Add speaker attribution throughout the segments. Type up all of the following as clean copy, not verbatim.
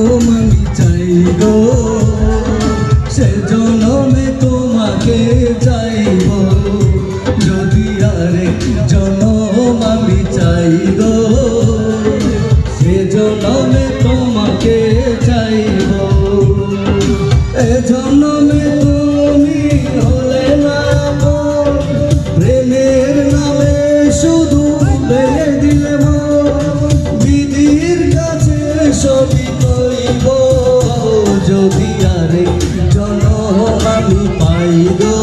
Speaker 1: আমি চাই গো, সে জনমে তোমাকে চাইব, যদি আরেক জনম আমি চাই গো, সে জনমে তোমাকে চাইব। এ জনমে তুমি হলে না প্রেমের নামে শুধু বেড়ে দিলে বিধির কাছে সবই কইব, যদি আরেক জনম আমি পাই গো,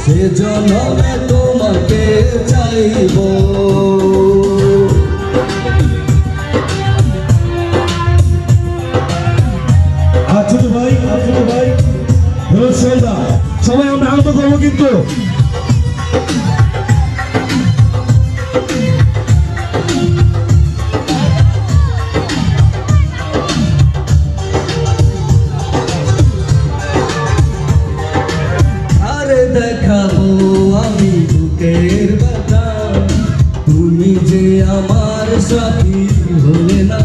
Speaker 1: সে জনমে তোমাকে চাইব।
Speaker 2: ছোট ভাই সবাই আমরা আনন্দ করবো কিন্তু
Speaker 1: দেখাবো আমি বুকের ব্যথা, তুমি যে আমার সাথী হলে না,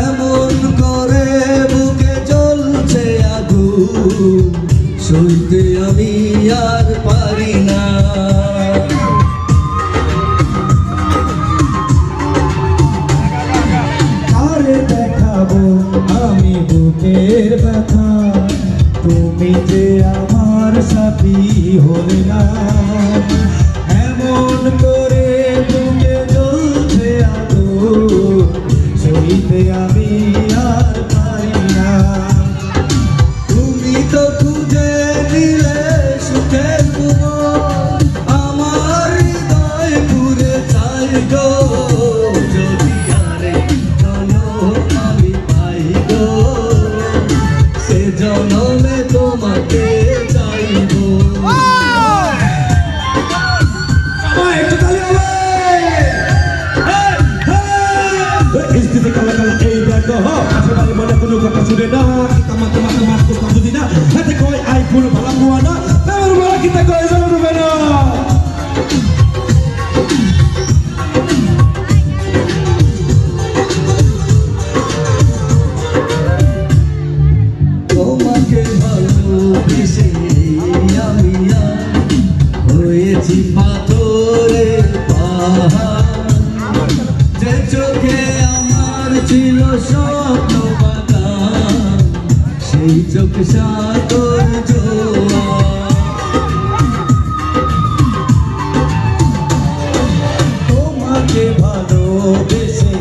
Speaker 1: এমন করে বুকে জ্বলছে আগুন, সইতে আমি আর পারি না।
Speaker 2: আরে দেখাবো আমি বুকের ব্যথা, তুমি যে আমার সাথী হলে না, এমন করে বুকে জ্বলছে আগুন, সইতে আমি আর পারি না।
Speaker 1: তুমি তো খুঁজে দিলে সুখের ভুবন, আমার হৃদয় পুরে চাই গো, যদি আরেক জনম আমি পাই গো, সে জনমে তোমাকে চাইব।
Speaker 2: মনে কোনো কথা শুনে না যদি না হাতে কয় আই ফুল ভালা মোয়া না তার বলা কিতা কয় জানো রবে না।
Speaker 1: তোমাকে ভালোবেসে আমি হয়েছি পাথরের পাহাড়, যে চোখে আমার ছিল স্বপ্ন বাগান, সেই চোখ সাগর জোয়ার।
Speaker 2: তোমাকে ভালোবেসে